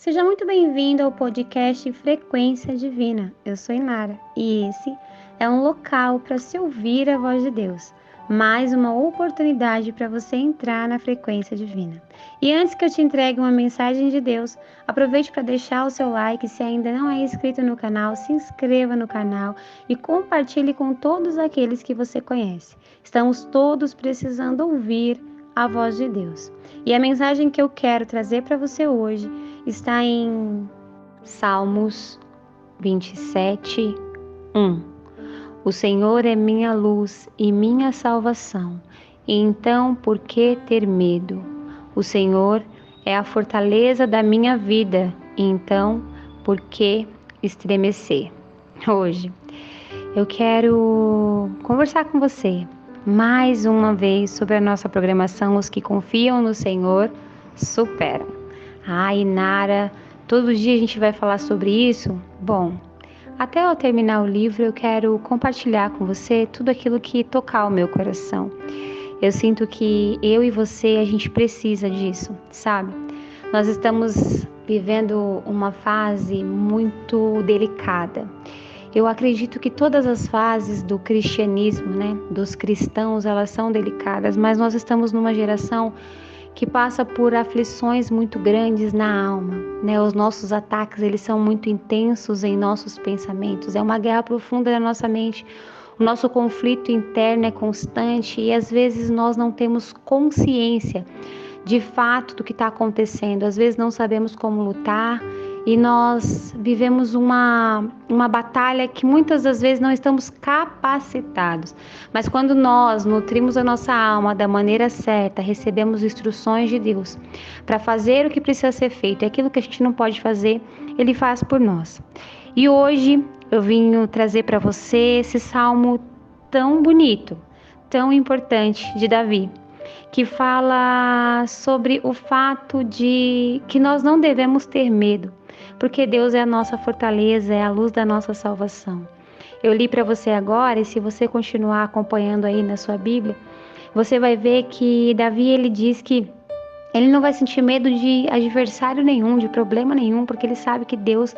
Seja muito bem-vindo ao podcast Frequência Divina. Eu sou Inara e esse é um local para se ouvir a voz de Deus. Mais uma oportunidade para você entrar na frequência divina. E antes que eu te entregue uma mensagem de Deus, aproveite para deixar o seu like. Se ainda não é inscrito no canal, se inscreva no canal e compartilhe com todos aqueles que você conhece. Estamos todos precisando ouvir a voz de Deus. E a mensagem que eu quero trazer para você hoje está em Salmos 27, 1. O Senhor é minha luz e minha salvação, e então por que ter medo? O Senhor é a fortaleza da minha vida, e então por que estremecer? Hoje eu quero conversar com você mais uma vez sobre a nossa programação. Os que confiam no Senhor superam. Inara, todo dia a gente vai falar sobre isso? Bom, até eu terminar o livro eu quero compartilhar com você tudo aquilo que tocar o meu coração. Eu sinto que eu e você, a gente precisa disso, sabe? Nós estamos vivendo uma fase muito delicada. Eu acredito que todas as fases do cristianismo, dos cristãos, elas são delicadas, mas nós estamos numa geração que passa por aflições muito grandes na alma, Os nossos ataques, eles são muito intensos em nossos pensamentos. É uma guerra profunda na nossa mente. O nosso conflito interno é constante e às vezes nós não temos consciência de fato do que está acontecendo. Às vezes não sabemos como lutar e nós vivemos uma batalha que muitas das vezes não estamos capacitados. Mas quando nós nutrimos a nossa alma da maneira certa, recebemos instruções de Deus para fazer o que precisa ser feito, e aquilo que a gente não pode fazer, Ele faz por nós. E hoje eu vim trazer para você esse salmo tão bonito, tão importante de Davi, que fala sobre o fato de que nós não devemos ter medo, porque Deus é a nossa fortaleza, é a luz da nossa salvação. Eu li para você agora, e se você continuar acompanhando aí na sua Bíblia, você vai ver que Davi, ele diz que ele não vai sentir medo de adversário nenhum, de problema nenhum, porque ele sabe que Deus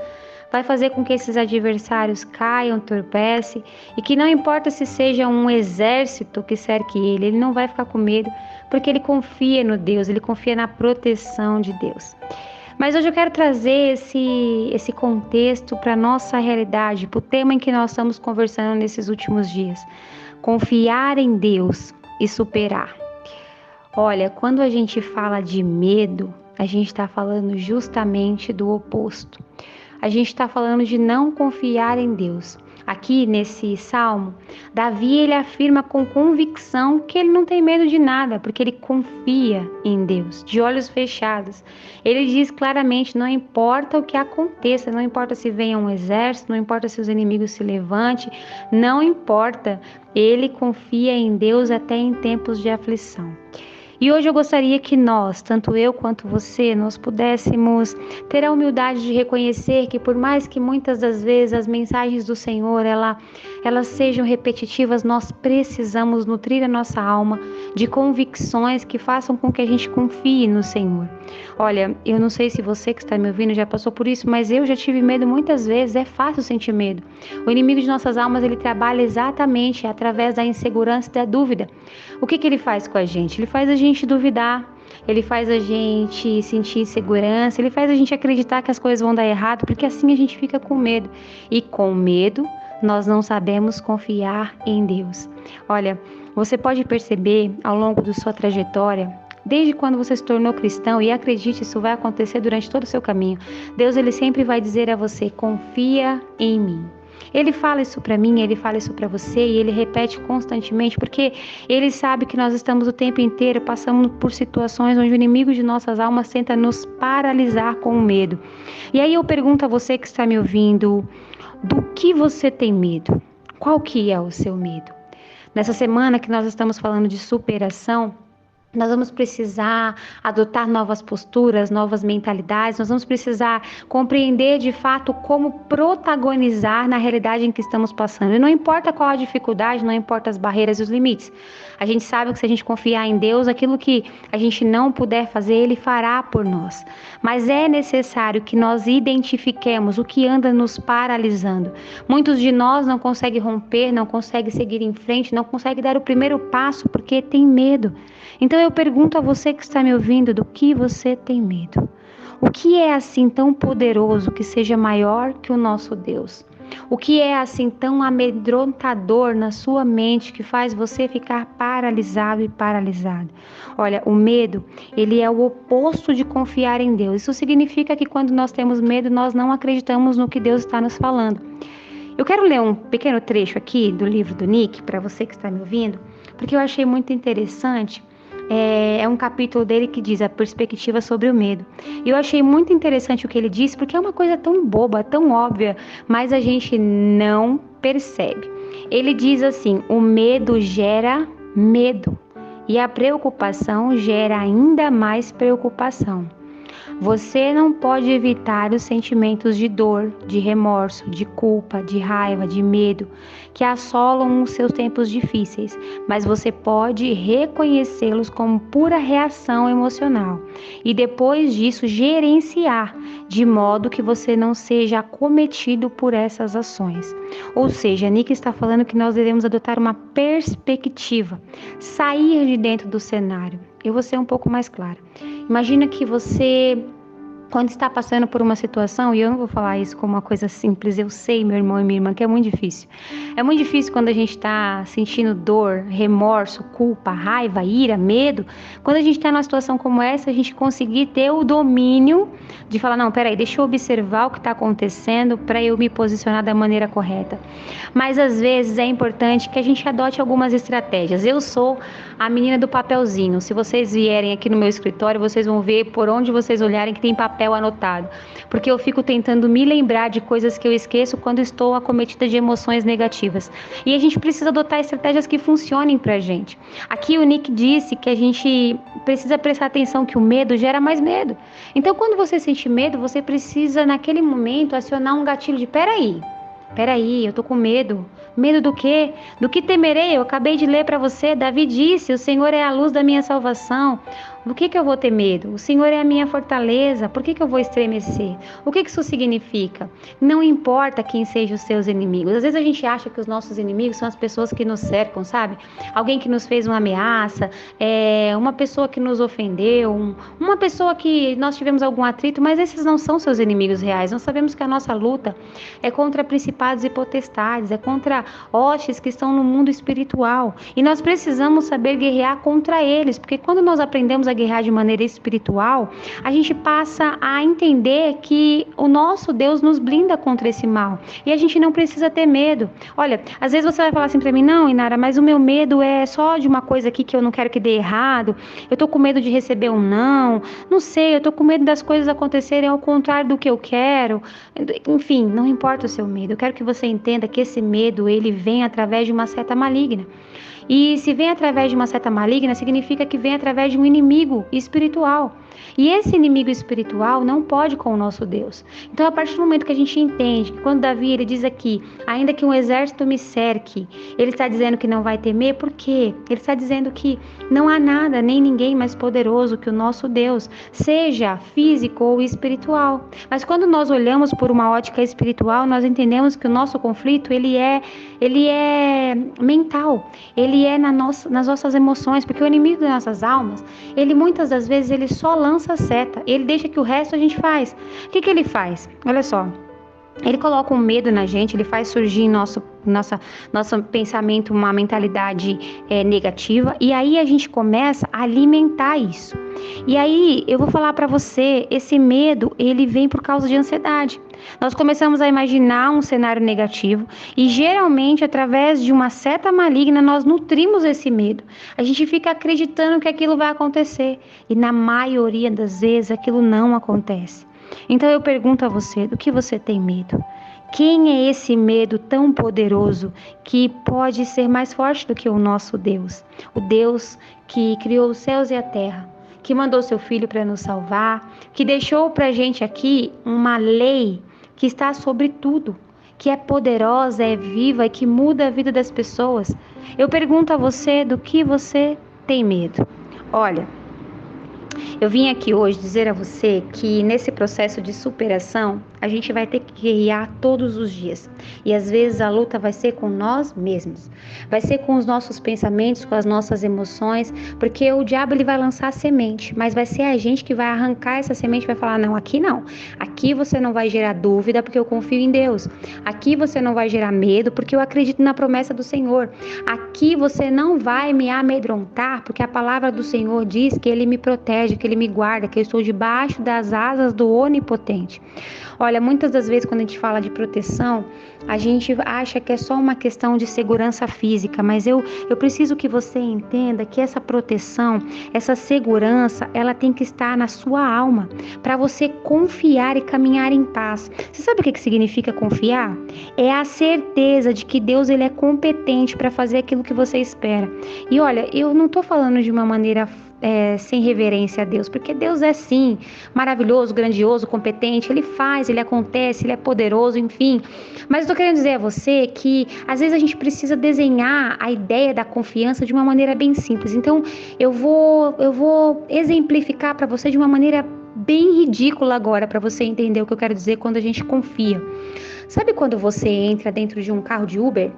vai fazer com que esses adversários caiam, tropecem, e que não importa se seja um exército que cerque ele não vai ficar com medo, porque ele confia no Deus, ele confia na proteção de Deus. Mas hoje eu quero trazer esse contexto para a nossa realidade, para o tema em que nós estamos conversando nesses últimos dias. Confiar em Deus e superar. Olha, quando a gente fala de medo, a gente está falando justamente do oposto. A gente está falando de não confiar em Deus. Aqui nesse salmo, Davi, ele afirma com convicção que ele não tem medo de nada, porque ele confia em Deus, de olhos fechados. Ele diz claramente, não importa o que aconteça, não importa se venha um exército, não importa se os inimigos se levantem, não importa, ele confia em Deus até em tempos de aflição. E hoje eu gostaria que nós, tanto eu quanto você, nós pudéssemos ter a humildade de reconhecer que por mais que muitas das vezes as mensagens do Senhor, elas sejam repetitivas, nós precisamos nutrir a nossa alma de convicções que façam com que a gente confie no Senhor. Olha, eu não sei se você que está me ouvindo já passou por isso, mas eu já tive medo muitas vezes, é fácil sentir medo. O inimigo de nossas almas, ele trabalha exatamente através da insegurança e da dúvida. O que ele faz com a gente? Ele faz a gente duvidar, ele faz a gente sentir insegurança, ele faz a gente acreditar que as coisas vão dar errado, porque assim a gente fica com medo. E com medo, nós não sabemos confiar em Deus. Olha, você pode perceber ao longo da sua trajetória, desde quando você se tornou cristão, e acredite, isso vai acontecer durante todo o seu caminho, Deus, ele sempre vai dizer a você, confia em mim. Ele fala isso para mim, ele fala isso para você e ele repete constantemente, porque ele sabe que nós estamos o tempo inteiro passando por situações onde o inimigo de nossas almas tenta nos paralisar com o medo. E aí eu pergunto a você que está me ouvindo, do que você tem medo? Qual que é o seu medo? Nessa semana que nós estamos falando de superação, Nós vamos precisar adotar novas posturas, novas mentalidades, nós vamos precisar compreender de fato como protagonizar na realidade em que estamos passando. E não importa qual a dificuldade, não importa as barreiras e os limites. A gente sabe que se a gente confiar em Deus, aquilo que a gente não puder fazer, Ele fará por nós. Mas é necessário que nós identifiquemos o que anda nos paralisando. Muitos de nós não conseguem romper, não conseguem seguir em frente, não conseguem dar o primeiro passo porque tem medo. Então eu pergunto a você que está me ouvindo, do que você tem medo? O que é assim tão poderoso que seja maior que o nosso Deus? O que é assim tão amedrontador na sua mente que faz você ficar paralisado e paralisado? Olha, o medo, ele é o oposto de confiar em Deus. Isso significa que quando nós temos medo, nós não acreditamos no que Deus está nos falando. Eu quero ler um pequeno trecho aqui do livro do Nick, para você que está me ouvindo, porque eu achei muito interessante. É um capítulo dele que diz a perspectiva sobre o medo. E eu achei muito interessante o que ele disse, porque é uma coisa tão boba, tão óbvia, mas a gente não percebe. Ele diz assim: o medo gera medo e a preocupação gera ainda mais preocupação. Você não pode evitar os sentimentos de dor, de remorso, de culpa, de raiva, de medo que assolam os seus tempos difíceis, mas você pode reconhecê-los como pura reação emocional e depois disso gerenciar de modo que você não seja acometido por essas ações. Ou seja, Nick está falando que nós devemos adotar uma perspectiva, sair de dentro do cenário. Eu vou ser um pouco mais clara. Imagina que você, quando está passando por uma situação, e eu não vou falar isso como uma coisa simples, eu sei, meu irmão e minha irmã, que é muito difícil. É muito difícil quando a gente está sentindo dor, remorso, culpa, raiva, ira, medo. Quando a gente está numa situação como essa, a gente conseguir ter o domínio de falar, não, peraí, deixa eu observar o que está acontecendo para eu me posicionar da maneira correta. Mas às vezes é importante que a gente adote algumas estratégias. Eu sou a menina do papelzinho. Se vocês vierem aqui no meu escritório, vocês vão ver por onde vocês olharem que tem papel anotado, porque eu fico tentando me lembrar de coisas que eu esqueço quando estou acometida de emoções negativas. E a gente precisa adotar estratégias que funcionem pra gente. Aqui o Nick disse que a gente precisa prestar atenção que o medo gera mais medo. Então quando você sente medo, você precisa naquele momento acionar um gatilho de Peraí, eu tô com medo. Medo do quê? Do que temerei? Eu acabei de ler para você. Davi disse, o Senhor é a luz da minha salvação. Do que eu vou ter medo? O Senhor é a minha fortaleza. Por que eu vou estremecer? O que isso significa? Não importa quem sejam os seus inimigos. Às vezes a gente acha que os nossos inimigos são as pessoas que nos cercam, sabe? Alguém que nos fez uma ameaça, uma pessoa que nos ofendeu, uma pessoa que nós tivemos algum atrito, mas esses não são seus inimigos reais. Nós sabemos que a nossa luta é contra principados e potestades, é contra hostes que estão no mundo espiritual. E nós precisamos saber guerrear contra eles, porque quando nós aprendemos a guerrear de maneira espiritual, a gente passa a entender que o nosso Deus nos blinda contra esse mal. E a gente não precisa ter medo. Olha, às vezes você vai falar assim para mim, não, Inara, mas o meu medo é só de uma coisa aqui que eu não quero que dê errado. Eu tô com medo de receber um não. Não sei, eu tô com medo das coisas acontecerem ao contrário do que eu quero. Enfim, não importa o seu medo. Eu quero que você entenda que esse medo, ele vem através de uma seta maligna. E se vem através de uma seta maligna, significa que vem através de um inimigo espiritual. E esse inimigo espiritual não pode com o nosso Deus. Então, a partir do momento que a gente entende que quando Davi ele diz aqui, ainda que um exército me cerque, ele está dizendo que não vai temer, por quê? Ele está dizendo que não há nada, nem ninguém mais poderoso que o nosso Deus, seja físico ou espiritual. Mas quando nós olhamos por uma ótica espiritual, nós entendemos que o nosso conflito, ele é mental, ele é nas nossas emoções, porque o inimigo das nossas almas, ele muitas das vezes ele só lança a seta, ele deixa que o resto a gente faz. O que ele faz? Olha só, ele coloca um medo na gente, ele faz surgir em nosso pensamento uma mentalidade negativa, e aí a gente começa a alimentar isso. E aí eu vou falar para você, esse medo ele vem por causa de ansiedade. Nós começamos a imaginar um cenário negativo e geralmente através de uma seta maligna nós nutrimos esse medo. A gente fica acreditando que aquilo vai acontecer e na maioria das vezes aquilo não acontece. Então eu pergunto a você, do que você tem medo? Quem é esse medo tão poderoso que pode ser mais forte do que o nosso Deus? O Deus que criou os céus e a terra, que mandou seu Filho para nos salvar, que deixou para a gente aqui uma lei que está sobre tudo, que é poderosa, é viva e que muda a vida das pessoas. Eu pergunto a você, do que você tem medo? Olha, eu vim aqui hoje dizer a você que nesse processo de superação, a gente vai ter que guerrear todos os dias. E às vezes a luta vai ser com nós mesmos. Vai ser com os nossos pensamentos, com as nossas emoções, porque o diabo ele vai lançar a semente, mas vai ser a gente que vai arrancar essa semente e vai falar, não, aqui não. Aqui você não vai gerar dúvida porque eu confio em Deus. Aqui você não vai gerar medo porque eu acredito na promessa do Senhor. Aqui você não vai me amedrontar porque a palavra do Senhor diz que Ele me protege, que Ele me guarda, que eu estou debaixo das asas do Onipotente. Olha, muitas das vezes quando a gente fala de proteção, a gente acha que é só uma questão de segurança física, mas eu preciso que você entenda que essa proteção, essa segurança, ela tem que estar na sua alma, para você confiar e caminhar em paz. Você sabe o que significa confiar? É a certeza de que Deus ele é competente para fazer aquilo que você espera. E olha, eu não estou falando de uma maneira sem reverência a Deus, porque Deus é sim maravilhoso, grandioso, competente, Ele faz, Ele acontece, Ele é poderoso, enfim. Mas estou querendo dizer a você que às vezes a gente precisa desenhar a ideia da confiança de uma maneira bem simples. Então eu vou exemplificar para você de uma maneira bem ridícula agora, para você entender o que eu quero dizer quando a gente confia. Sabe quando você entra dentro de um carro de Uber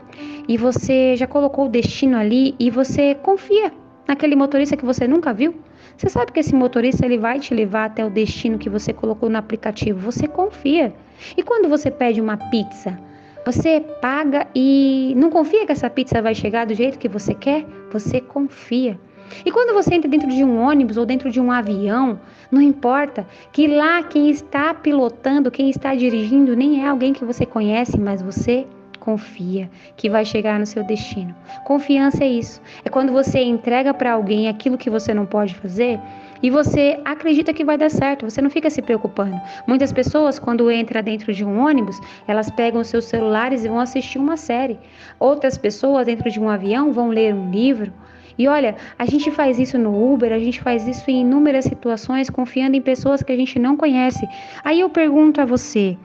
e você já colocou o destino ali e você confia naquele motorista que você nunca viu? Você sabe que esse motorista ele vai te levar até o destino que você colocou no aplicativo. Você confia. E quando você pede uma pizza, você paga e não confia que essa pizza vai chegar do jeito que você quer? Você confia. E quando você entra dentro de um ônibus ou dentro de um avião, não importa que lá quem está pilotando, quem está dirigindo, nem é alguém que você conhece, mas você confia que vai chegar no seu destino. Confiança é isso. É quando você entrega para alguém aquilo que você não pode fazer e você acredita que vai dar certo. Você não fica se preocupando. Muitas pessoas, quando entram dentro de um ônibus, elas pegam seus celulares e vão assistir uma série. Outras pessoas, dentro de um avião, vão ler um livro. E olha, a gente faz isso no Uber, a gente faz isso em inúmeras situações, confiando em pessoas que a gente não conhece. Aí eu pergunto a você,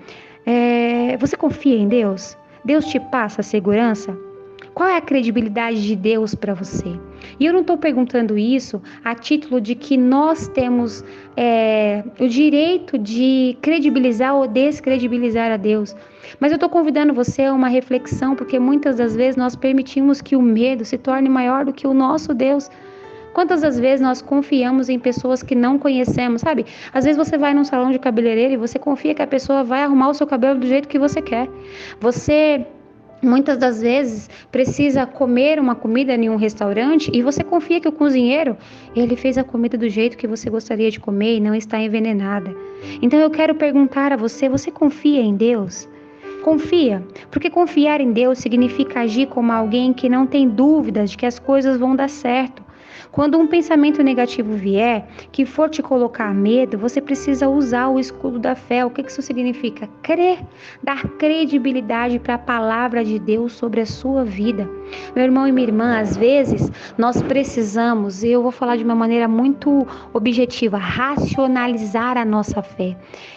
você confia em Deus? Deus te passa segurança? Qual é a credibilidade de Deus para você? E eu não estou perguntando isso a título de que nós temos o direito de credibilizar ou descredibilizar a Deus. Mas eu estou convidando você a uma reflexão, porque muitas das vezes nós permitimos que o medo se torne maior do que o nosso Deus. Quantas das vezes nós confiamos em pessoas que não conhecemos, sabe? Às vezes você vai num salão de cabeleireiro e você confia que a pessoa vai arrumar o seu cabelo do jeito que você quer. Você, muitas das vezes, precisa comer uma comida em um restaurante e você confia que o cozinheiro, ele fez a comida do jeito que você gostaria de comer e não está envenenada. Então eu quero perguntar a você, você confia em Deus? Confia, porque confiar em Deus significa agir como alguém que não tem dúvidas de que as coisas vão dar certo. Quando um pensamento negativo vier, que for te colocar medo, você precisa usar o escudo da fé. O que isso significa? Crer, dar credibilidade para a palavra de Deus sobre a sua vida. Meu irmão e minha irmã, às vezes nós precisamos, eu vou falar de uma maneira muito objetiva, racionalizar a nossa fé.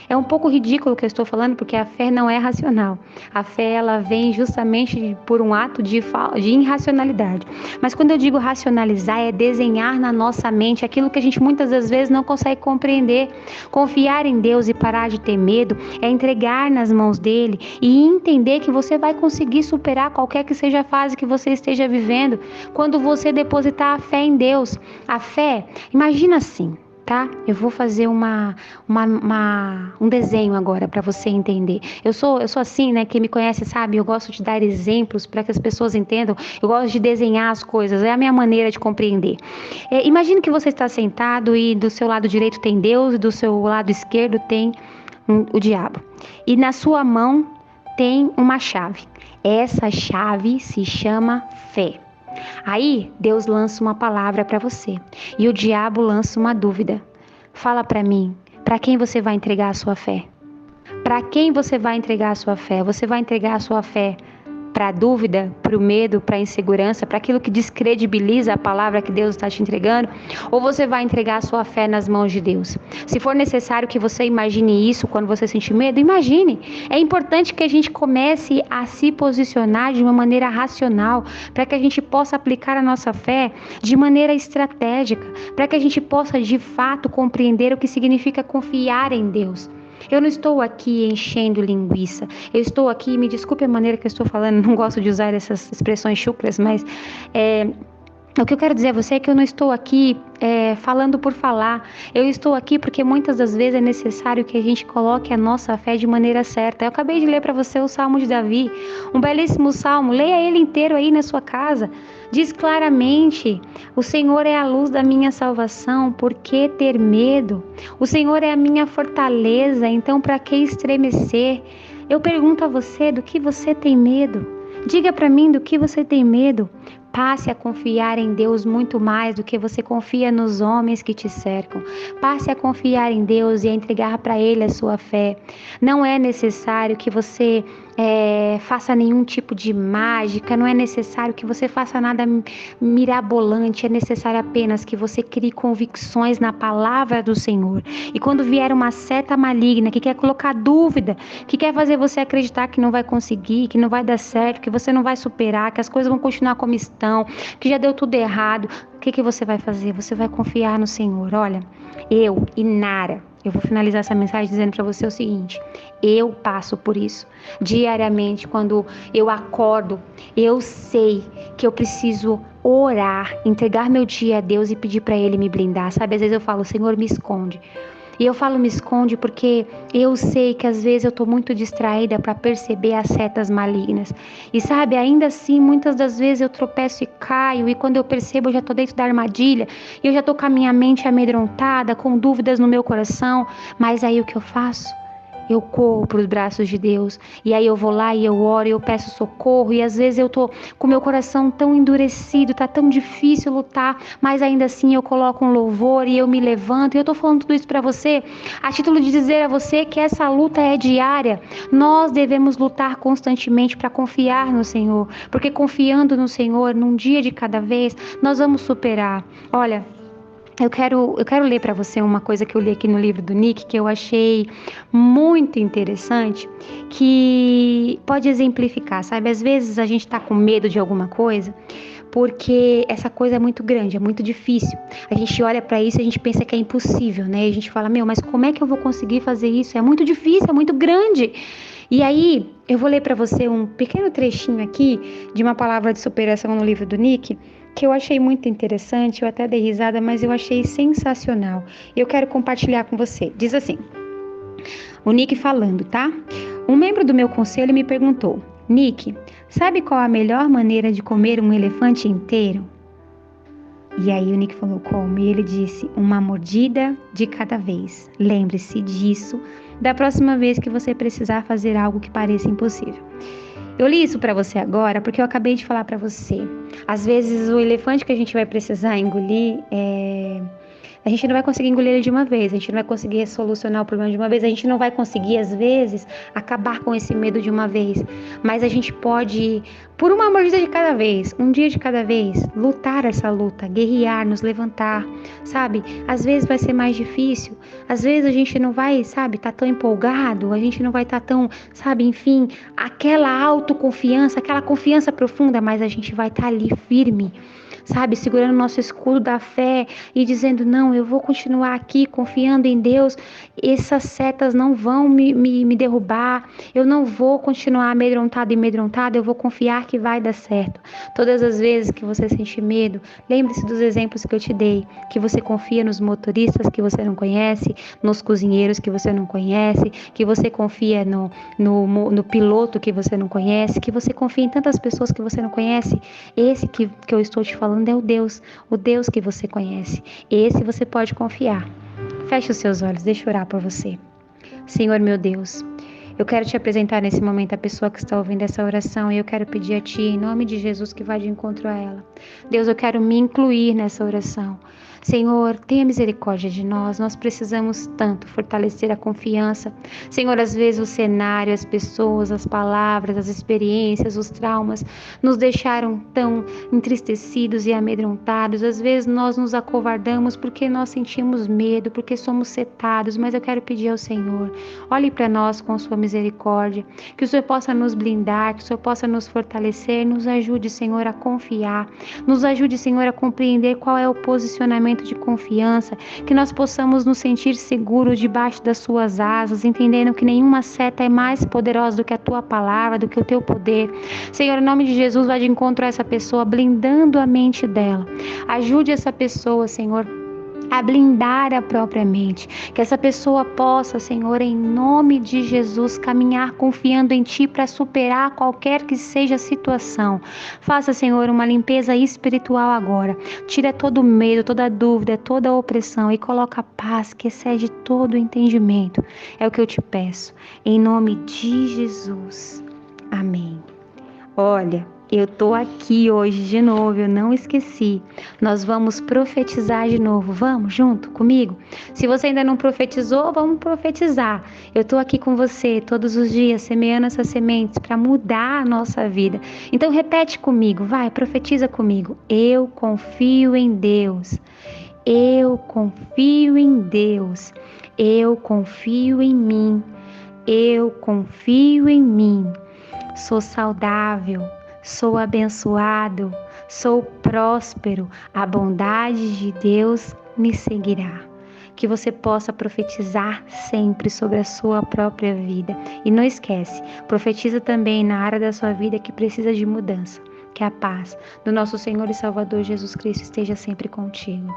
É um pouco ridículo o que eu estou falando, porque a fé não é racional. A fé, ela vem justamente por um ato de irracionalidade. Mas quando eu digo racionalizar, é desenhar na nossa mente aquilo que a gente muitas das vezes não consegue compreender. Confiar em Deus e parar de ter medo é entregar nas mãos dele e entender que você vai conseguir superar qualquer que seja a fase que você esteja vivendo quando você depositar a fé em Deus. A fé, imagina assim, tá? Eu vou fazer um desenho agora para você entender. Eu sou assim, né? Quem me conhece sabe, eu gosto de dar exemplos para que as pessoas entendam. Eu gosto de desenhar as coisas, é a minha maneira de compreender. Imagine que você está sentado e do seu lado direito tem Deus e do seu lado esquerdo tem o diabo. E na sua mão tem uma chave. Essa chave se chama fé. Aí Deus lança uma palavra para você e o diabo lança uma dúvida. Fala para mim, Para quem você vai entregar a sua fé? Para quem você vai entregar a sua fé? Você vai entregar a sua fé para a dúvida, para o medo, para a insegurança, para aquilo que descredibiliza a palavra que Deus está te entregando? Ou você vai entregar a sua fé nas mãos de Deus? Se for necessário que você imagine isso quando você sentir medo, imagine. É importante que a gente comece a se posicionar de uma maneira racional, para que a gente possa aplicar a nossa fé de maneira estratégica, para que a gente possa de fato compreender o que significa confiar em Deus. Eu não estou aqui enchendo linguiça. Eu estou aqui, me desculpe a maneira que eu estou falando, não gosto de usar essas expressões chucras, mas o que eu quero dizer a você é que eu não estou aqui falando por falar. Eu estou aqui porque muitas das vezes é necessário que a gente coloque a nossa fé de maneira certa. Eu acabei de ler para você o Salmo de Davi, um belíssimo salmo. Leia ele inteiro aí na sua casa. Diz claramente: o Senhor é a luz da minha salvação, por que ter medo? O Senhor é a minha fortaleza, então para que estremecer? Eu pergunto a você, do que você tem medo? Diga para mim do que você tem medo. Passe a confiar em Deus muito mais do que você confia nos homens que te cercam. Passe a confiar em Deus e a entregar para Ele a sua fé. Não é necessário que você faça nenhum tipo de mágica, não é necessário que você faça nada mirabolante, é necessário apenas que você crie convicções na palavra do Senhor. E quando vier uma seta maligna que quer colocar dúvida, que quer fazer você acreditar que não vai conseguir, que não vai dar certo, que você não vai superar, que as coisas vão continuar como estão, que já deu tudo errado, o que você vai fazer? Você vai confiar no Senhor. Olha, eu, Inara, eu vou finalizar essa mensagem dizendo para você o seguinte: eu passo por isso diariamente. Quando eu acordo, eu sei que eu preciso orar, entregar meu dia a Deus e pedir para Ele me blindar. Sabe, às vezes eu falo: Senhor, me esconde. E eu falo me esconde porque eu sei que às vezes eu estou muito distraída para perceber as setas malignas. E sabe, ainda assim, muitas das vezes eu tropeço e caio, e quando eu percebo eu já estou dentro da armadilha, e eu já estou com a minha mente amedrontada, com dúvidas no meu coração. Mas aí o que eu faço? Eu corro para os braços de Deus, e aí eu vou lá e eu oro, e eu peço socorro, e às vezes eu tô com meu coração tão endurecido, tá tão difícil lutar, mas ainda assim eu coloco um louvor e eu me levanto. E eu tô falando tudo isso para você a título de dizer a você que essa luta é diária. Nós devemos lutar constantemente para confiar no Senhor, porque confiando no Senhor, num dia de cada vez, nós vamos superar. Olha, eu quero ler para você uma coisa que eu li aqui no livro do Nick, que eu achei muito interessante, que pode exemplificar, sabe? Às vezes a gente está com medo de alguma coisa, porque essa coisa é muito grande, é muito difícil. A gente olha para isso e a gente pensa que é impossível, né? A gente fala: mas como é que eu vou conseguir fazer isso? É muito difícil, é muito grande. E aí, eu vou ler para você um pequeno trechinho aqui de uma palavra de superação no livro do Nick, que eu achei muito interessante. Eu até dei risada, mas eu achei sensacional. Eu quero compartilhar com você. Diz assim, o Nick falando, tá? Um membro do meu conselho me perguntou: Nick, sabe qual a melhor maneira de comer um elefante inteiro? E aí o Nick falou: como? E ele disse: uma mordida de cada vez. Lembre-se disso da próxima vez que você precisar fazer algo que pareça impossível. Eu li isso para você agora porque eu acabei de falar para você. Às vezes o elefante que a gente vai precisar engolir a gente não vai conseguir engolir ele de uma vez, a gente não vai conseguir solucionar o problema de uma vez, a gente não vai conseguir, às vezes, acabar com esse medo de uma vez. Mas a gente pode, por uma mordida de cada vez, um dia de cada vez, lutar essa luta, guerrear, nos levantar, sabe? Às vezes vai ser mais difícil, às vezes a gente não vai, sabe, tá tão empolgado, a gente não vai estar tão, sabe, enfim, aquela autoconfiança, aquela confiança profunda, mas a gente vai estar ali firme, sabe, segurando o nosso escudo da fé e dizendo: não, eu vou continuar aqui confiando em Deus, essas setas não vão me derrubar, eu não vou continuar amedrontado, eu vou confiar que vai dar certo. Todas as vezes que você sentir medo, lembre-se dos exemplos que eu te dei, que você confia nos motoristas que você não conhece, nos cozinheiros que você não conhece, que você confia no piloto que você não conhece, que você confia em tantas pessoas que você não conhece. Esse que eu estou te falando é o Deus que você conhece. Esse você pode confiar. Feche os seus olhos, deixa eu orar por você. Senhor meu Deus, eu quero te apresentar nesse momento a pessoa que está ouvindo essa oração, e eu quero pedir a Ti, em nome de Jesus, que vá de encontro a ela. Deus, eu quero me incluir nessa oração. Senhor, tenha misericórdia de nós precisamos tanto fortalecer a confiança. Senhor, às vezes o cenário, as pessoas, as palavras, as experiências, os traumas nos deixaram tão entristecidos e amedrontados. Às vezes nós nos acovardamos porque nós sentimos medo, porque somos setados, mas eu quero pedir ao Senhor, olhe para nós com sua misericórdia, que o Senhor possa nos blindar, que o Senhor possa nos fortalecer, nos ajude, Senhor, a confiar, nos ajude, Senhor, a compreender qual é o posicionamento de confiança, que nós possamos nos sentir seguros debaixo das suas asas, entendendo que nenhuma seta é mais poderosa do que a tua palavra, do que o teu poder. Senhor, em nome de Jesus, vai de encontro a essa pessoa, blindando a mente dela. Ajude essa pessoa, Senhor, a blindar a própria mente, que essa pessoa possa, Senhor, em nome de Jesus, caminhar confiando em Ti para superar qualquer que seja a situação. Faça, Senhor, uma limpeza espiritual agora. Tira todo o medo, toda a dúvida, toda a opressão e coloca a paz que excede todo o entendimento. É o que eu te peço, em nome de Jesus. Amém. Olha, eu tô aqui hoje de novo, eu não esqueci. Nós vamos profetizar de novo. Vamos junto comigo? Se você ainda não profetizou, vamos profetizar. Eu tô aqui com você todos os dias, semeando essas sementes para mudar a nossa vida. Então repete comigo, vai, profetiza comigo. Eu confio em Deus. Eu confio em Deus. Eu confio em mim. Eu confio em mim. Sou saudável, sou abençoado, sou próspero, a bondade de Deus me seguirá. Que você possa profetizar sempre sobre a sua própria vida. E não esquece, profetiza também na área da sua vida que precisa de mudança. Que a paz do nosso Senhor e Salvador Jesus Cristo esteja sempre contigo.